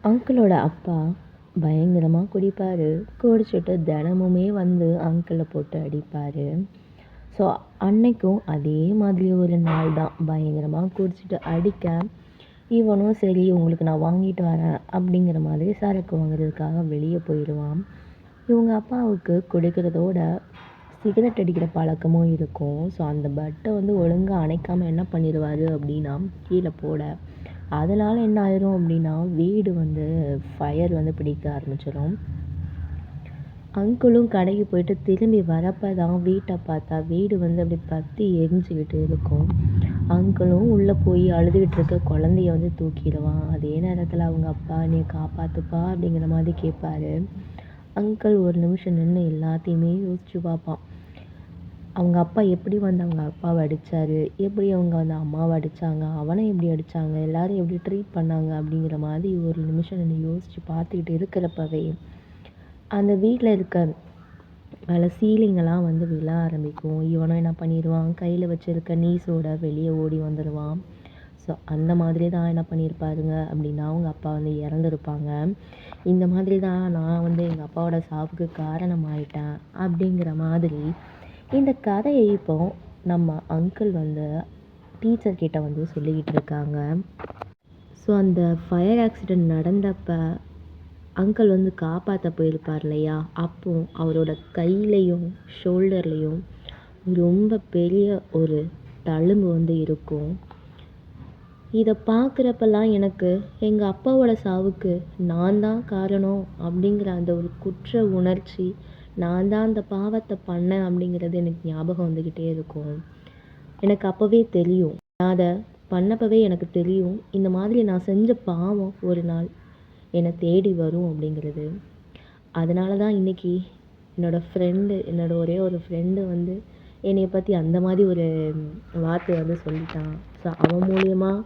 அங்கிளோட அப்பா பயங்கரமா குடிப்பாரு. குடிச்சிட்டு தினமுமே வந்து அங்கிள போட்டு அடிப்பாரு. ஸோ, அன்னைக்கும் அதே மாதிரி ஒரு நாள் தான். பயங்கரமா குடிச்சிட்டு அடிக்க, இவனும் சரி உங்களுக்கு நான் வாங்கிட்டு வரேன் அப்படிங்கிற மாதிரி சரக்கு வாங்குறதுக்காக வெளியே போயிடுவான். இவங்க அப்பாவுக்கு குடிக்கிறதோட சிகரெட் அடிக்கிற பழக்கமும் இருக்கும். ஸோ, அந்த பட்டை வந்து ஒழுங்கா அணைக்காமல் என்ன பண்ணிடுவாரு அப்படின்னா கீழே போட, அதனால் என்ன ஆயிரும் அப்படின்னா வீடு வந்து ஃபயர் வந்து பிடிக்க ஆரம்பிச்சிடும். அங்கிளும் கடைக்கு போயிட்டு திரும்பி வரப்போ தான் வீட்டை பார்த்தா வீடு வந்து அப்படி பற்றி எரிஞ்சுக்கிட்டு இருக்கும். அங்கிளும் உள்ளே போய் அழுதுகிட்டு இருக்க குழந்தைய வந்து தூக்கிடுவான். அதே நேரத்தில் அவங்க அப்பா நீ காப்பாற்றுப்பா அப்படிங்கிற மாதிரி கேட்பாரு. அங்கிள் ஒரு நிமிஷம் நின்று எல்லாத்தையுமே யோசிச்சு பார்ப்பான். அவங்க அப்பா எப்படி வந்து அவங்க அப்பாவை அடித்தாரு, எப்படி அவங்க வந்து அம்மாவை அடித்தாங்க, அவனை எப்படி அடித்தாங்க, எல்லாரும் எப்படி ட்ரீட் பண்ணாங்க அப்படிங்கிற மாதிரி ஒரு நிமிஷம் நின்று யோசித்து பார்த்துக்கிட்டு இருக்கிறப்பவே அந்த வீட்டில் இருக்க மேலே சீலிங்கெல்லாம் வந்து விழ ஆரம்பிக்கும். இவனும் என்ன பண்ணிடுவான், கையில் வச்சுருக்க நீஸோட வெளியே ஓடி வந்துடுவான். ஸோ அந்த மாதிரி தான் என்ன பண்ணியிருப்பாருங்க அப்படின்னா அவங்க அப்பா வந்து இறந்துருப்பாங்க. இந்த மாதிரி தான் நான் வந்து எங்கள் அப்பாவோட சாவுக்கு காரணமாயிட்டேன் அப்படிங்கிற மாதிரி இந்த கதையை இப்போ நம்ம அங்கிள் வந்து டீச்சர்கிட்ட வந்து சொல்லிக்கிட்டு இருக்காங்க. ஸோ அந்த ஃபயர் ஆக்சிடெண்ட் நடந்தப்போ அங்கிள் வந்து காப்பாற்ற போயிருப்பார் இல்லையா, அப்போ அவரோட கையிலையும் ஷோல்டர்லேயும் ரொம்ப பெரிய ஒரு தழும்பு வந்து இருக்கும். இதை பார்க்குறப்பெல்லாம் எனக்கு எங்கள் அப்பாவோட சாவுக்கு நான் தான் காரணம் அப்படிங்கிற அந்த ஒரு குற்ற உணர்ச்சி, நான் தான் அந்த பாவத்தை பண்ணேன் அப்படிங்கிறது எனக்கு ஞாபகம் வந்துக்கிட்டே இருக்கும். எனக்கு அப்போவே தெரியும், நான் அதை பண்ணப்பவே எனக்கு தெரியும் இந்த மாதிரி நான் செஞ்ச பாவம் ஒரு நாள் என்னை தேடி வரும் அப்படிங்கிறது. அதனால தான் இன்றைக்கி என்னோடய ஒரே ஒரு ஃப்ரெண்டு வந்து என்னை பற்றி அந்த மாதிரி ஒரு வார்த்தை வந்து சொல்லிட்டான். ஸோ அவன் மூலியமாக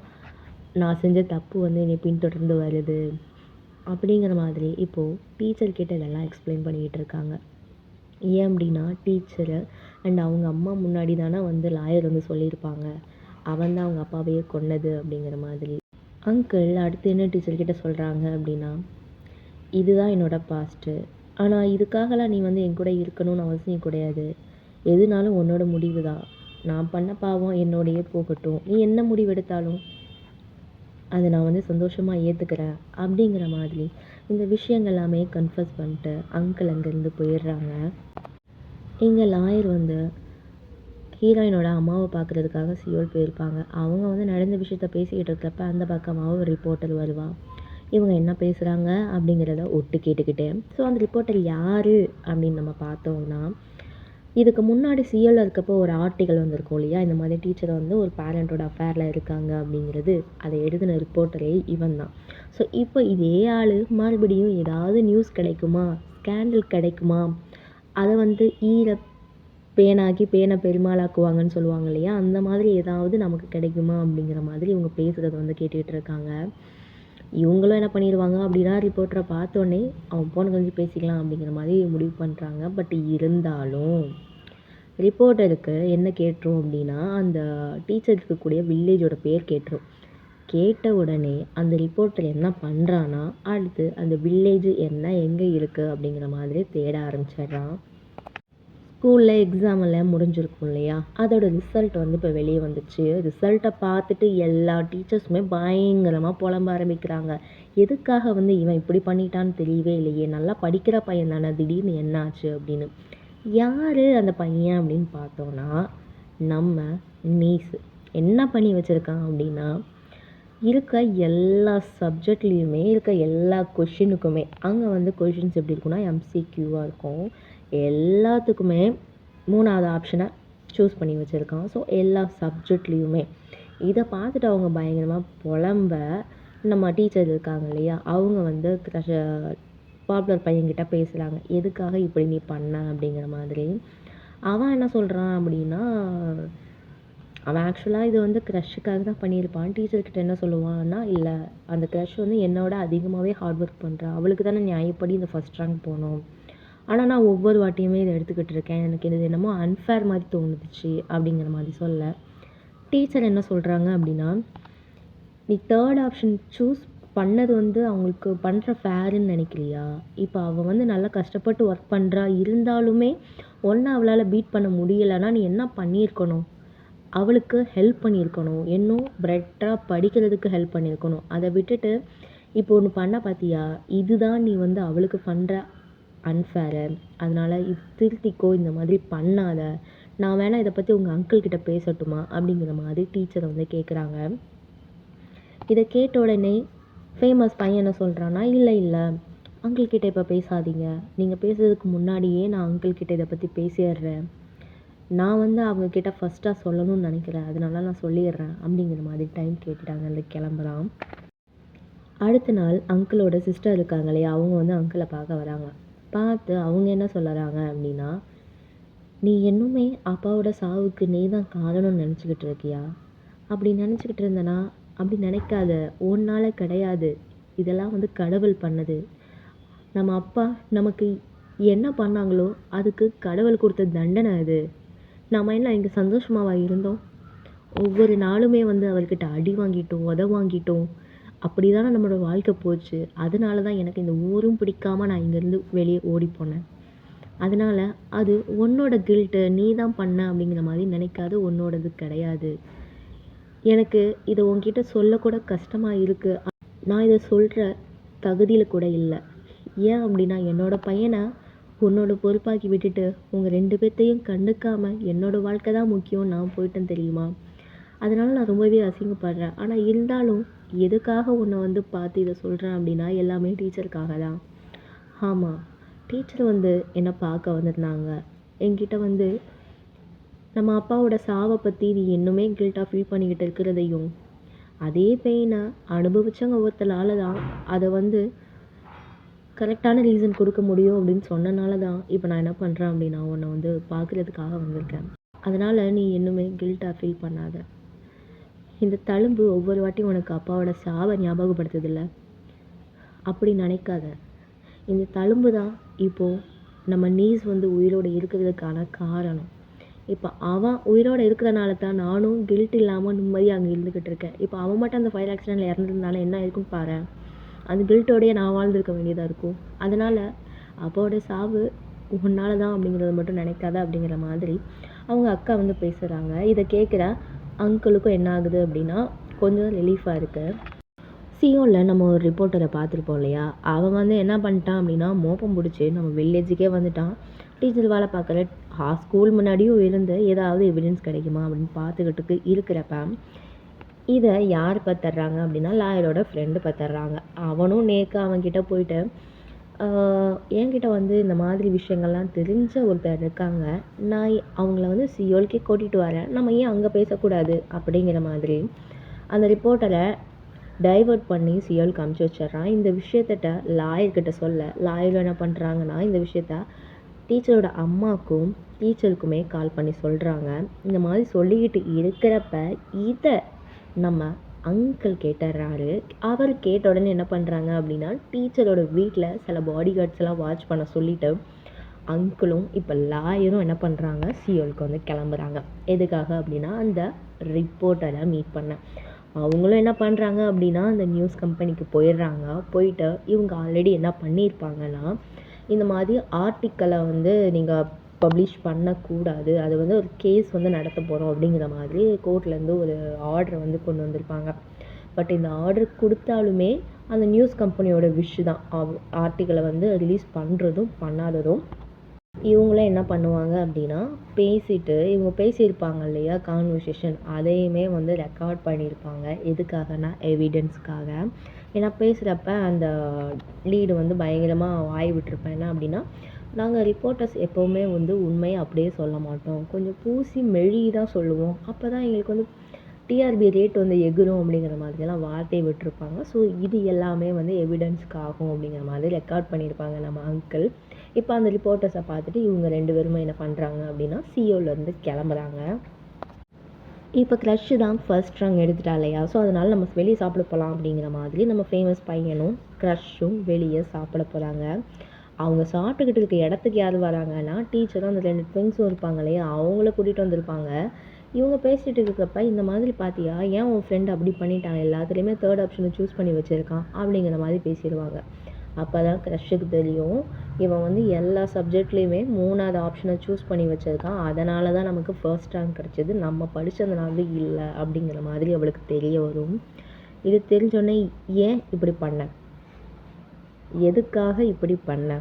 நான் செஞ்ச தப்பு வந்து என்னை பின்தொடர்ந்து வருது அப்படிங்கிற மாதிரி இப்போது டீச்சர்கிட்ட இதெல்லாம் எக்ஸ்பிளைன் பண்ணிக்கிட்டு இருக்காங்க. ஏன் அப்படின்னா டீச்சரு அண்ட் அவங்க அம்மா முன்னாடி தானே வந்து லாயர் வந்து சொல்லியிருப்பாங்க அவன் தான் அவங்க அப்பாவையே கொன்னது அப்படிங்கிற மாதிரி. அங்கிள் அடுத்து என்ன டீச்சர்கிட்ட சொல்கிறாங்க அப்படின்னா, இதுதான் என்னோடய பாஸ்ட்டு, ஆனால் இதுக்காகலாம் நீ வந்து என் கூட இருக்கணும்னு அவசியம் கிடையாது. எதுனாலும் உன்னோட முடிவு தான். நான் பண்ண பாவம் என்னோடையே போகட்டும், நீ என்ன முடிவு எடுத்தாலும் அதை நான் வந்து சந்தோஷமாக ஏற்றுக்கிறேன் அப்படிங்கிற மாதிரி இந்த விஷயங்கள் எல்லாமே கன்ஃபஸ் பண்ணிட்டு அங்கிள் அங்கேருந்து போயிடுறாங்க. இங்கே லாயர் வந்து ஹீரோயினோட அம்மாவை பார்க்குறதுக்காக சியோல் போயிருப்பாங்க. அவங்க வந்து நடந்த விஷயத்த பேசிக்கிட்டு இருக்கிறப்ப அந்த பக்கமாக ஒரு ரிப்போர்ட்டர் வருவாள். இவங்க என்ன பேசுகிறாங்க அப்படிங்கிறத ஒட்டு கேட்டுக்கிட்டே. ஸோ அந்த ரிப்போர்ட்டர் யார் அப்படின்னு நம்ம பார்த்தோம்னா, இதுக்கு முன்னாடி சிஎல்ல இருக்கப்போ ஒரு ஆர்டிக்கல் வந்திருக்கும் இல்லையா, இந்த மாதிரி டீச்சர் வந்து ஒரு பேரண்ட்டோட அஃபேரில் இருக்காங்க அப்படிங்கிறது, அதை எழுதின ரிப்போர்ட்டரே இவன் தான். ஸோ இப்போ இதே ஆள் மறுபடியும் ஏதாவது நியூஸ் கிடைக்குமா, ஸ்கேண்டல் கிடைக்குமா, அதை வந்து பேனாக்கி பேனை பெருமாளாக்குவாங்கன்னு சொல்லுவாங்க இல்லையா, அந்த மாதிரி ஏதாவது நமக்கு கிடைக்குமா அப்படிங்கிற மாதிரி இவங்க பேசுகிறத வந்து கேட்டுக்கிட்டு இருக்காங்க. இவங்களும் என்ன பண்ணிடுவாங்க அப்படின்னா ரிப்போர்ட்டரை பார்த்தோன்னே அவன் போன கொஞ்சம் பேசிக்கலாம் அப்படிங்கிற மாதிரி முடிவு பண்ணுறாங்க. பட் இருந்தாலும் ரிப்போர்ட்டருக்கு என்ன கேட்டுரும் அப்படின்னா அந்த டீச்சர் இருக்கக்கூடிய வில்லேஜோட பேர் கேட்டுரும். கேட்ட உடனே அந்த ரிப்போர்ட்டர் என்ன பண்ணுறான்னா அடுத்து அந்த வில்லேஜ் என்ன எங்கே இருக்குது அப்படிங்கிற மாதிரி தேட ஆரம்பிச்சிடுறான். ஸ்கூலில் எக்ஸாம் எல்லாம் முடிஞ்சிருக்கும் இல்லையா, அதோட ரிசல்ட் வந்து இப்போ வெளியே வந்துச்சு. ரிசல்ட்டை பார்த்துட்டு எல்லா டீச்சர்ஸுமே பயங்கரமாக புலம்ப ஆரம்பிக்கிறாங்க. எதுக்காக வந்து இவன் இப்படி பண்ணிட்டான்னு தெரியவே இல்லையே, நல்லா படிக்கிற பையன் தானே, திடீர்னு என்ன ஆச்சு அப்படின்னு. யார் அந்த பையன் அப்படின்னு பார்த்தோன்னா நம்ம நீஸ் என்ன பண்ணி வச்சுருக்கான் அப்படின்னா, இருக்க எல்லா சப்ஜெக்ட்லேயுமே இருக்க எல்லா கொஷினுக்குமே அங்கே வந்து கொஷின்ஸ் எப்படி இருக்குன்னா எம்சிக்யூவாக இருக்கும். எல்லாத்துக்குமே 3வது ஆப்ஷனை சூஸ் பண்ணி வச்சுருக்கான். ஸோ எல்லா சப்ஜெக்ட்லேயுமே இதை பார்த்துட்டு அவங்க பயங்கரமாக புலம்ப நம்ம டீச்சர் இருக்காங்க இல்லையா, அவங்க வந்து பாப்புலர் பையன்கிட்ட பேசுகிறாங்க, எதுக்காக இப்படி நீ பண்ண அப்படிங்கிற மாதிரி. அவன் என்ன சொல்கிறான் அப்படின்னா, அவன் ஆக்சுவலாக இது வந்து க்ரஷ்ஷுக்காக தான் பண்ணியிருப்பான். டீச்சர்கிட்ட என்ன சொல்லுவான்னா, இல்லை அந்த க்ரஷ் வந்து என்னோட அதிகமாகவே ஹார்ட் ஒர்க் பண்ணுறான், அவளுக்கு தானே நியாயப்படி இந்த ஃபஸ்ட் ரேங்க் போகணும், ஆனால் நான் ஒவ்வொரு வாட்டியுமே இதை எடுத்துக்கிட்டு இருக்கேன், எனக்கு இது என்னமோ அன்ஃபேர் மாதிரி தோணுச்சு அப்படிங்கிற மாதிரி சொல்ல, டீச்சர் என்ன சொல்கிறாங்க அப்படின்னா, நீ 3rd ஆப்ஷன் சூஸ் பண்ணது வந்து அவங்களுக்கு பண்ணுற ஃபேருன்னு நினைக்கிறியா? இப்போ அவ வந்து நல்லா கஷ்டப்பட்டு ஒர்க் பண்ணுறா. இருந்தாலுமே உன்ன அவளால பீட் பண்ண முடியலன்னா, நீ என்ன பண்ணியிருக்கணும்? அவளுக்கு ஹெல்ப் பண்ணியிருக்கணும். இன்னும் பெட்டரா படிக்கிறதுக்கு ஹெல்ப் பண்ணியிருக்கணும். அத விட்டுட்டு இப்போ ஒண்ணு பண்ண பார்த்தியா? இதுதான் நீ வந்து அவளுக்கு பண்ற அன்ஃபேரு. அதனால இது திருத்திக்கோ. இந்த மாதிரி பண்ணாத. நான் வேணா இத பத்தி உங்க அங்கிள் கிட்ட பேசட்டுமா? அப்படிங்கிற மாதிரி டீச்சர் வந்து கேட்குறாங்க. இத கேட்ட உடனே ஃபேமஸ் பையன் என்ன சொல்றான்னா, "இல்ல, இல்ல. அங்கிள் கிட்ட இப்ப பேசாதீங்க. நீங்க பேசுறதுக்கு முன்னாடியே நான் அங்கிள் கிட்ட இத பத்தி பேசிர்றேன். நான் வந்து அவங்க கிட்ட ஃபர்ஸ்ட்டா சொல்லணும்னு நினைக்கிறேன். அதனால நான் சொல்லிர்றேன்." அப்படிங்கிற மாதிரி டைம் கேட்டுட்டாங்க. அந்த கிளம்பலாம். அடுத்த நாள் அங்கிளோட சிஸ்டர் இருக்காங்க இல்லையா? அவங்க வந்து அங்கிள பார்க்க வராங்க. பார்த்து அவங்க என்ன சொல்லறாங்க அப்படின்னா, "நீ இன்னுமே அப்பாவோட சாவுக்கு நீ தான் காரணம்னு நினச்சுக்கிட்டு இருக்கியா? அப்படி நினச்சுக்கிட்டு இருந்தனா, அப்படி நினைக்காத. உன்னால கிடையாது. இதெல்லாம் வந்து கடவுள் பண்ணது. நம்ம அப்பா நமக்கு என்ன பண்ணாங்களோ, அதுக்கு கடவுள் கொடுத்த தண்டனை அது. நாம என்ன இங்க சந்தோஷமாவா இருந்தோம்? ஒவ்வொரு நாளுமே வந்து அவர்கிட்ட அடி வாங்கிட்டோம், உத வாங்கிட்டோம். அப்படிதானே நம்மளோட வாழ்க்கை போச்சு. அதனால தான் எனக்கு இந்த ஊரும் பிடிக்காம நான் இங்கேருந்து வெளியே ஓடி போனேன். அதனால அது உன்னோட கில்ட்டு. நீ தான் பண்ண அப்படிங்கிற மாதிரி நினைக்காத. உன்னோடது கிடையாது. எனக்கு இத உன்கிட்ட சொல்லக்கூட கஷ்டமா இருக்கு. நான் இத சொல்ற தகுதியில கூட இல்ல. ஏன் அப்படின்னா, என்னோட பையன உன்னோட பொறுப்பாக்கி விட்டுட்டு, உங்க 2 பேத்தையும் கண்டுக்காம என்னோட வாழ்க்கை தான் முக்கியம்னு நான் போயிட்டேன் தெரியுமா? அதனால நான் ரொம்பவே அசிங்கப்படுறேன். ஆனா இருந்தாலும், எதுக்காக உன்ன வந்து பார்த்து இத சொல்றேன் அப்படின்னா, எல்லாமே டீச்சருக்காக தான். ஆமா. டீச்சர் வந்து என்ன பார்க்க வந்திருந்தாங்க. என்கிட்ட வந்து நம்ம அப்பாவோட சாவ பத்தி நீ இன்னுமே கில்ட்டா ஃபீல் பண்ணிக்கிட்டு இருக்கிறதையும், அதே பெயின அனுபவிச்சவங்க ஒருத்தரால தான் அத வந்து கரெக்டான ரீசன் கொடுக்க முடியும் அப்படின்னு சொன்னனால தான், இப்ப நான் என்ன பண்றேன் அப்படின்னா, உன்ன வந்து பார்க்குறதுக்காக வந்திருக்கேன். அதனால நீ இன்னுமே கில்ட்டா ஃபீல் பண்ணாத. இந்த தழும்பு ஒவ்வொரு வாட்டியும் உனக்கு அப்பாவோட சாவ ஞாபகப்படுத்துதுல்ல, அப்படி நினைக்காத. இந்த தழும்பு தான் இப்போ நம்ம நீஸ் வந்து உயிரோட இருக்கிறதுக்கான காரணம். இப்போ அவன் உயிரோட இருக்கிறனால தான் நானும் கில்ட் இல்லாம நிம்மதியா அங்க இருந்துகிட்டு இருக்கேன். இப்போ அவன் மட்டும் அந்த ஃபயர் ஆக்சிடென்ட்ல இறந்திருந்தானா என்ன ஆயிருக்கும்னு பாரேன். அந்த கில்ட்டோடயே நான் வாழ்ந்திருக்க வேண்டியதா இருக்கும். அதனால அப்பாவோட சாவு உன்னால தான் அப்படிங்கிறத மட்டும் நினைக்காத அப்படிங்கிற மாதிரி அவங்க அக்கா வந்து பேசுறாங்க. இத கேட்குற அங்கிளுக்கும் என்ன ஆகுது அப்படின்னா, கொஞ்சம் ரிலீஃபா இருக்கு. சியோல நம்ம ஒரு ரிப்போர்ட்டரை பார்த்துருப்போம் இல்லையா? அவன் வந்து என்ன பண்ணிட்டான் அப்படின்னா, மோப்பம் பிடிச்சி நம்ம வில்லேஜுக்கே வந்துட்டான். டீச்சர் வேலை பார்க்குற ஸ்கூல் முன்னாடியும் இருந்து ஏதாவது எவிடன்ஸ் கிடைக்குமா அப்படின்னு பார்த்துக்கிட்டு இருக்கிறப்ப, இதை யார் பார்த்துட்றாங்க அப்படின்னா, லாயரோட ஃப்ரெண்டு பார்த்துட்றாங்க. அவனும் நேக்கா அவன்கிட்ட போயிட்டு, என்கிட்ட வந்து இந்த மாதிரி விஷயங்கள்லாம் தெரிஞ்ச ஒருத்தர் இருக்காங்க. நான் அவங்கள வந்து சியோலுக்கே கூட்டிகிட்டு வரேன். நம்ம ஏன் அங்கே பேசக்கூடாது அப்படிங்கிற மாதிரி அந்த ரிப்போர்ட்டரை டைவர்ட் பண்ணி சியோலுக்கு அமுச்சு வச்சிடுறான். இந்த விஷயத்திட்ட லாயர்கிட்ட சொல்ல, லாயர் என்ன பண்ணுறாங்கன்னா, இந்த விஷயத்த டீச்சரோட அம்மாக்கும் டீச்சருக்குமே கால் பண்ணி சொல்கிறாங்க. இந்த மாதிரி சொல்லிக்கிட்டு இருக்கிறப்ப இதை நம்ம அங்கிள் கேட்டுடுறாரு. அவர் கேட்ட உடனே என்ன பண்ணுறாங்க அப்படின்னா, டீச்சரோட வீட்டில் சில பாடி கார்ட்ஸ்லாம் வாட்ச் பண்ண சொல்லிவிட்டு அங்கிளும் இப்போ லாயரும் என்ன பண்ணுறாங்க, சியோலுக்கு வந்து கிளம்புறாங்க. எதுக்காக அப்படின்னா, அந்த ரிப்போர்ட்டரை மீட் பண்ண. அவங்களும் என்ன பண்ணுறாங்க அப்படின்னா, அந்த நியூஸ் கம்பெனிக்கு போயிடுறாங்க. போயிட்டு இவங்க ஆல்ரெடி என்ன பண்ணியிருப்பாங்கன்னா, இந்த மாதிரி ஆர்டிக்கலை வந்து நீங்கள் பப்ளிஷ் பண்ணக்கூடாது. அது வந்து ஒரு கேஸ் வந்து நடத்த போகிறோம் அப்படிங்கிற மாதிரி கோர்ட்லேருந்து ஒரு ஆர்டரை வந்து கொண்டு வந்திருப்பாங்க. பட் இந்த ஆர்டர் கொடுத்தாலுமே அந்த நியூஸ் கம்பெனியோட விஷ் தான் ஆர்டிக்கலை வந்து ரிலீஸ் பண்ணுறதும் பண்ணாததும். இவங்களும் என்ன பண்ணுவாங்க அப்படின்னா, பேசிட்டு இவங்க பேசியிருப்பாங்க இல்லையா கான்வர்சேஷன், அதையுமே வந்து ரெக்கார்ட் பண்ணியிருப்பாங்க. எதுக்காகனா எவிடன்ஸ்க்காக. ஏன்னா பேசுகிறப்ப அந்த லீடு வந்து பயங்கரமாக வாய் விட்டுருப்பேன். என்ன அப்படின்னா, நாங்கள் ரிப்போர்ட்டர்ஸ் எப்போவுமே வந்து உண்மையை அப்படியே சொல்ல மாட்டோம். கொஞ்சம் பூசி மெழுகி தான் சொல்லுவோம். அப்போ தான் எங்களுக்கு வந்து டிஆர்பி ரேட் வந்து எகுரும் அப்படிங்கிற மாதிரியெல்லாம் வார்த்தையை விட்டுருப்பாங்க. ஸோ இது எல்லாமே வந்து எவிடன்ஸ்க்கு ஆகும் அப்படிங்கிற மாதிரி ரெக்கார்ட் பண்ணியிருப்பாங்க நம்ம அங்கிள். இப்போ அந்த ரிப்போர்ட்டர்ஸை பார்த்துட்டு இவங்க 2 பேருமே என்ன பண்ணுறாங்க அப்படின்னா, சியோலேருந்து கிளம்புறாங்க. இப்போ க்ரஷ் தான் ஃபர்ஸ்ட் ரேங்க் எடுத்துட்டா இல்லையா? ஸோ அதனால் நம்ம வெளியே சாப்பிட போகலாம் அப்படிங்கிற மாதிரி நம்ம ஃபேமஸ் பையனும் க்ரஷ்ஷும் வெளியே சாப்பிட போகிறாங்க. அவங்க சாப்பிட்டுக்கிட்டு இருக்க இடத்துக்கு யார் வராங்கன்னா, டீச்சரும் அந்த 2 ட்வின்ஸும் இருப்பாங்க இல்லையா? அவங்கள கூட்டிகிட்டு வந்திருப்பாங்க. இவங்க பேசிகிட்டு இருக்கப்ப இந்த மாதிரி பார்த்தியா, ஏன் உன் ஃப்ரெண்ட் அப்படி பண்ணிட்டான், எல்லாத்துலேயுமே தேர்ட் ஆப்ஷனை சூஸ் பண்ணி வச்சுருக்கான் அப்படிங்கிற மாதிரி பேசிடுவாங்க. அப்போ தான் க்ரஷ்ஷுக்கு தெரியும், இவன் வந்து எல்லா சப்ஜெக்ட்லேயுமே 3வது ஆப்ஷனை சூஸ் பண்ணி வச்சுருக்கான், அதனால தான் நமக்கு ஃபர்ஸ்ட் ரேங்க் கிடச்சிது, நம்ம படித்ததுனால இல்லை அப்படிங்கிற மாதிரி அவளுக்கு தெரிய வரும். இது தெரிஞ்சோடனே ஏன் இப்படி பண்ண, எதுக்காக இப்படி பண்ண,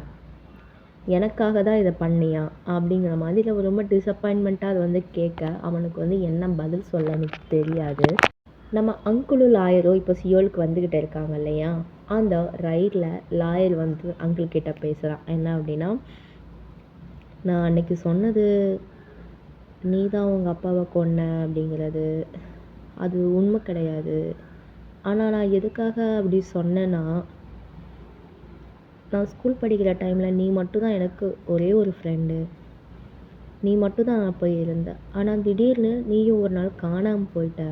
எனக்காக தான் இதை பண்ணியா அப்படிங்கிற மாதிரி அவள் ரொம்ப டிசப்பாயின்மெண்ட்டாக அதை வந்து கேட்க அவனுக்கு வந்து என்ன பதில் சொல்லன்னு தெரியாது. நம்ம அங்கிளும் லாயரும் இப்போ சியோலுக்கு வந்துக்கிட்டு இருக்காங்க இல்லையா, அந்த ரைடில் லாயர் வந்து அங்கிள் கிட்ட பேசுகிறான். என்ன அப்படின்னா, நான் அன்னைக்கு சொன்னது நீ தான் உங்கள் அப்பாவை கொன்ன அப்படிங்கிறது அது உண்மை கிடையாது. ஆனால் நான் எதுக்காக அப்படி சொன்னேன்னா, நான் ஸ்கூல் படிக்கிற டைமில் நீ மட்டும்தான் எனக்கு ஒரே ஒரு ஃப்ரெண்டு, நீ மட்டும்தான் நான் அப்போ இருந்தேன். ஆனால் திடீர்னு நீயும் ஒரு நாள் காணாமல் போயிட்ட.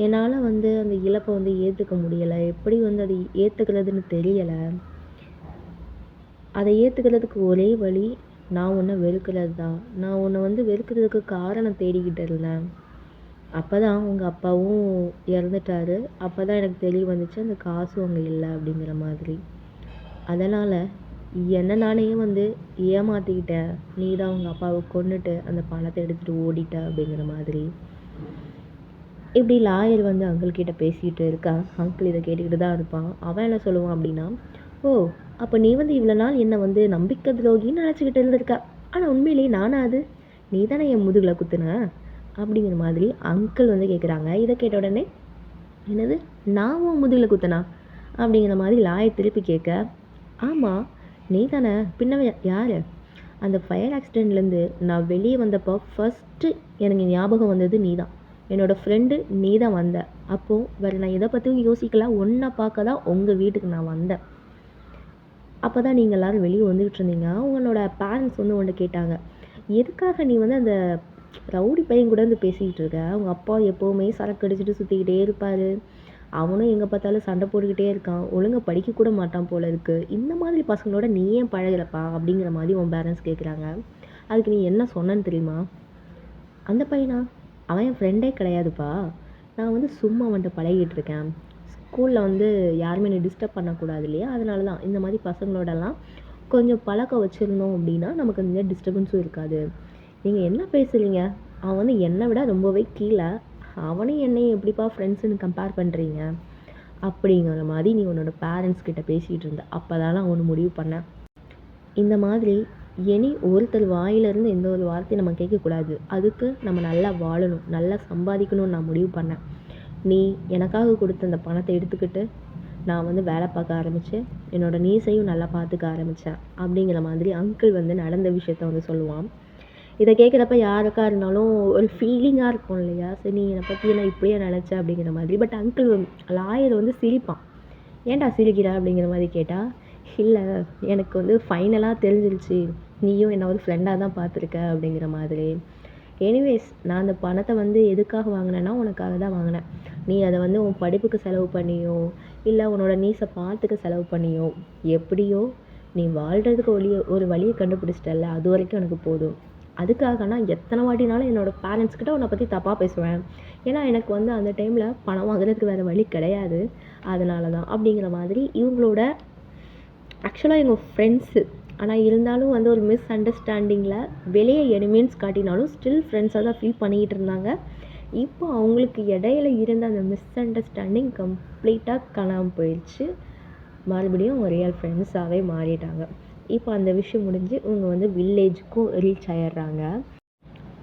என்னால் வந்து அந்த இழப்பை வந்து ஏற்றுக்க முடியலை, எப்படி வந்து அதை ஏற்றுக்கிறதுன்னு தெரியலை. அதை ஏற்றுக்கிறதுக்கு ஒரே வழி நான் உன்னை வெறுக்கிறது தான். நான் உன்னை வந்து வெறுக்கிறதுக்கு காரணம் தேடிக்கிட்டு இருந்தேன். அப்போ தான் உங்கள் அப்பாவும் இறந்துட்டாரு. அப்போ தான் எனக்கு தெரிய வந்துச்சு அந்த காசும் அங்கே இல்லை அப்படிங்கிற மாதிரி. அதனால் என்ன நானே வந்து ஏமாற்றிக்கிட்டேன், நீ தான் உங்கள் அப்பாவை கொன்னுட்டு அந்த பணத்தை எடுத்துகிட்டு ஓடிட்ட அப்படிங்கிற மாதிரி. இப்படி லாயர் வந்து அங்கிள் கிட்ட பேசிகிட்டு இருக்கா. அங்கிள் இதை கேட்டுக்கிட்டு தான் இருப்பான். அவன் என்ன சொல்லுவான் அப்படின்னா, ஓ அப்போ நீ வந்து இவ்வளோ நாள் என்னை வந்து நம்பிக்கை துரோகின்னு நினச்சிக்கிட்டு இருந்திருக்க, ஆனால் உண்மையிலேயே நானா அது, நீ தானே என் முதுகில் குத்துன அப்படிங்கிற மாதிரி அங்கிள் வந்து கேட்குறாங்க. இதை கேட்ட உடனே, என்னது நான் உன் முதுகில் குத்துனா அப்படிங்கிற மாதிரி லாயர் திருப்பி கேட்க, ஆமாம் நீ தானே, பின்ன யார், அந்த ஃபயர் ஆக்சிடெண்ட்லேருந்து நான் வெளியே வந்தப்போ ஃபஸ்ட்டு எனக்கு ஞாபகம் வந்தது நீ தான், என்னோடய ஃப்ரெண்டு நீ தான் வந்த. அப்போது வேறு நான் எதை பற்றியும் யோசிக்கல, ஒன்றை பார்க்க தான் உங்கள் வீட்டுக்கு நான் வந்தேன். அப்போ தான் நீங்கள் எல்லோரும் வெளியே வந்துக்கிட்டு இருந்தீங்க. உங்களோட பேரண்ட்ஸ் வந்து ஒன்று கேட்டாங்க, எதுக்காக நீ வந்து அந்த ரவுடி பையன் கூட வந்து பேசிக்கிட்டு இருக்க, அவங்க அப்பா எப்போவுமே சரக்கு அடிச்சுட்டு சுற்றிக்கிட்டே இருப்பார், அவனும் எங்கே பார்த்தாலும் சண்டை போட்டுக்கிட்டே இருக்கான், ஒழுங்காக படிக்கக்கூட மாட்டான் போல இருக்குது, இந்த மாதிரி பசங்களோட நீ ஏன் பழகிறப்பா அப்படிங்கிற மாதிரி உன் பேரண்ட்ஸ் கேட்குறாங்க. அதுக்கு நீ என்ன சொன்னன்னு தெரியுமா, அந்த பையனா, அவன் என் ஃப்ரெண்டே கிடையாதுப்பா, நான் வந்து சும்மா வந்துட்டு பழகிட்டு இருக்கேன், ஸ்கூலில் வந்து யாருமே என்னை டிஸ்டர்ப் பண்ணக்கூடாது இல்லையா, அதனால தான் இந்த மாதிரி பசங்களோடலாம் கொஞ்சம் பழக்கம் வச்சுருந்தோம் அப்படின்னா நமக்கு இந்த டிஸ்டர்பன்ஸும் இருக்காது. நீங்கள் என்ன பேசுகிறீங்க, அவன் வந்து என்னை விட ரொம்பவே கீழே, அவனையும் என்னையும் எப்படிப்பா ஃப்ரெண்ட்ஸுன்னு கம்பேர் பண்ணுறீங்க அப்படிங்கிற மாதிரி நீ உன்னோட பேரண்ட்ஸ் கிட்ட பேசிகிட்டு இருந்த. அப்போ தான் நான் ஒன்று முடிவு பண்ணேன், இந்த மாதிரி இனி ஒருத்தர் வாயிலிருந்து எந்த ஒரு வார்த்தையும் நம்ம கேட்கக்கூடாது, அதுக்கு நம்ம நல்லா வாழணும், நல்லா சம்பாதிக்கணும்னு நான் முடிவு பண்ணேன். நீ எனக்காக கொடுத்த அந்த பணத்தை எடுத்துக்கிட்டு நான் வந்து வேலை பார்க்க ஆரம்பித்தேன், என்னோடய நீஸையும் நல்லா பார்த்துக்க ஆரம்பித்தேன் அப்படிங்கிற மாதிரி அங்கிள் வந்து நடந்த விஷயத்த வந்து சொல்லுவான். இதை கேட்குறப்ப யாருக்கா இருந்தாலும் ஒரு ஃபீலிங்காக இருக்கும் இல்லையா, சரி நீ என்னை பற்றி நான் இப்படியே நினச்சேன் அப்படிங்கிற மாதிரி. பட் அங்கிள் லாயர் வந்து சிரிப்பான். ஏன்டா சிரிக்கிற அப்படிங்கிற மாதிரி கேட்டால், இல்லை எனக்கு வந்து ஃபைனலாக தெரிஞ்சிருச்சு நீயும் என்னை ஒரு ஃப்ரெண்டாக தான் பார்த்துருக்க அப்படிங்கிற மாதிரி. எனிவேஸ் நான் அந்த பணத்தை வந்து எதுக்காக வாங்கினேன்னா உனக்காக தான் வாங்கினேன். நீ அதை வந்து உன் படிப்புக்கு செலவு பண்ணியோ இல்லை உன்னோட நீஸை பார்த்துக்க செலவு பண்ணியோ எப்படியோ நீ வாழ்கிறதுக்கு ஒரு வழியை கண்டுபிடிச்சிட்டல, அது வரைக்கும் எனக்கு போதும். அதுக்காக நான் எத்தனை வாட்டினாலும் என்னோடய பேரண்ட்ஸ்கிட்ட உன்னை பற்றி தப்பாக பேசுவேன், ஏன்னா எனக்கு வந்து அந்த டைமில் பணம் வாங்குறதுக்கு வேறு வழி கிடையாது, அதனால தான் அப்படிங்கிற மாதிரி. இவங்களோட ஆக்சுவலாக எங்கள் ஃப்ரெண்ட்ஸு, ஆனால் இருந்தாலும் வந்து ஒரு மிஸ் அண்டர்ஸ்டாண்டிங்கில் வெளியே எனிமீன்ஸ் காட்டினாலும் ஸ்டில் ஃப்ரெண்ட்ஸாக தான் ஃபீல் பண்ணிக்கிட்டு இருந்தாங்க. இப்போ அவங்களுக்கு இடையில இருந்த அந்த மிஸ் அண்டர்ஸ்டாண்டிங் கம்ப்ளீட்டாக காணாமல் போயிடுச்சு. மறுபடியும் அவங்க ரியல் ஃப்ரெண்ட்ஸாகவே மாறிட்டாங்க. இப்போ அந்த விஷயம் முடிஞ்சு இவங்க வந்து வில்லேஜுக்கும் ரீச் ஆகிடுறாங்க.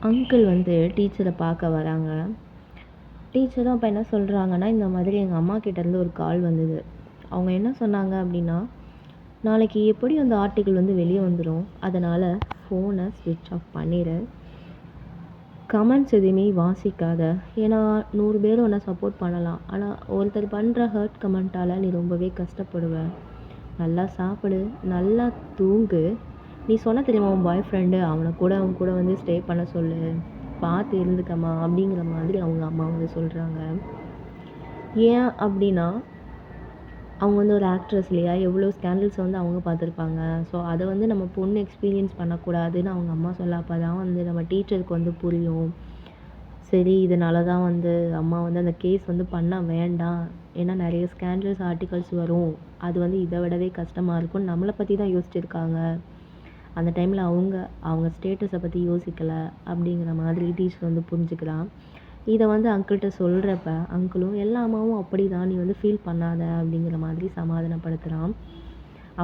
அங்கிள் வந்து டீச்சரை பார்க்க வராங்க. டீச்சரும் அப்போ என்ன சொல்கிறாங்கன்னா, இந்த மாதிரி எங்கள் அம்மா கிட்டேருந்து ஒரு கால் வந்தது. அவங்க என்ன சொன்னாங்க அப்படின்னா, நாளைக்கு எப்படியும் அந்த ஆர்டிக்கிள் வந்து வெளியே வந்துடும், அதனால் ஃபோனை ஸ்விட்ச் ஆஃப் பண்ணிடு, கமெண்ட்ஸ் எதுவுமே வாசிக்காத, ஏன்னா 100 பேர் உன்னை சப்போர்ட் பண்ணலாம், ஆனால் ஒருத்தர் பண்ணுற ஹர்ட் கமெண்ட்டால் நீ ரொம்பவே கஷ்டப்படுவ, நல்லா சாப்பிடு, நல்லா தூங்கு, நீ சொன்ன தெரியுமா உன் பாய் ஃப்ரெண்டு அவனை கூட அவங்க கூட வந்து ஸ்டே பண்ண சொல்லு, பார்த்து இருந்துக்கம்மா அப்படிங்கிற மாதிரி அவங்க அம்மா வந்து சொல்கிறாங்க. ஏன் அப்படின்னா அவங்க வந்து ஒரு ஆக்ட்ரஸ் இல்லையா, எவ்வளோ ஸ்கேண்டல்ஸ் வந்து அவங்க பார்த்துருப்பாங்க. ஸோ அதை வந்து நம்ம பொண்ணு எக்ஸ்பீரியன்ஸ் பண்ணக்கூடாதுன்னு அவங்க அம்மா சொல்ல, அப்போ தான் வந்து நம்ம டீச்சருக்கு வந்து புரியும். சரி இதனால தான் வந்து அம்மா வந்து அந்த கேஸ் வந்து பண்ண வேண்டாம். ஏன்னா நிறைய ஸ்கேண்டல்ஸ், ஆர்டிகல்ஸ் வரும். அது வந்து இதை விடவே கஷ்டமாக இருக்கும். நம்மளை பற்றி தான் யோசிச்சிருக்காங்க. அந்த டைமில் அவங்க ஸ்டேட்டஸை பற்றி யோசிக்கலை அப்படிங்கிற மாதிரி டீச்சர் வந்து புரிஞ்சுக்கலாம். இதை வந்து அங்கிள்கிட்ட சொல்கிறப்ப அங்கிளும் எல்லா அம்மாவும் அப்படி தான், நீ வந்து ஃபீல் பண்ணாத அப்படிங்கிற மாதிரி சமாதானப்படுத்துகிறான்.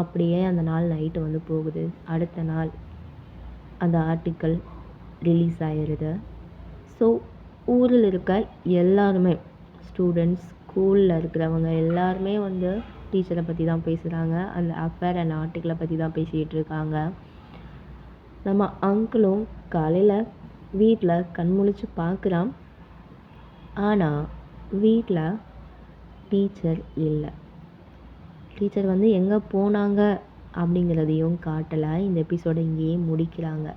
அப்படியே அந்த நாள் நைட்டு வந்து போகுது. அடுத்த நாள் அந்த ஆர்டிக்கல் ரிலீஸ் ஆகிடுது. ஸோ ஊரில் இருக்க எல்லாருமே, ஸ்டூடெண்ட்ஸ், ஸ்கூலில் இருக்கிறவங்க எல்லாருமே வந்து டீச்சரை பற்றி தான் பேசுகிறாங்க. அந்த அஃபேர் அண்ட் ஆர்டிக்கலை பற்றி தான் பேசிகிட்டு இருக்காங்க. நம்ம அங்கிளும் காலையில் வீட்டில் கண்முழிச்சு பார்க்குறான். ஆனால் வீட்டில் டீச்சர் இல்லை. டீச்சர் வந்து எங்கே போனாங்க அப்படிங்கிறதையும் காட்டலை. இந்த எபிசோடை இங்கேயே முடிக்கிறாங்க.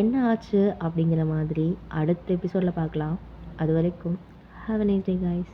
என்ன ஆச்சு அப்படிங்கிற மாதிரி அடுத்த எபிசோடில் பார்க்கலாம். அது வரைக்கும் have a nice day guys.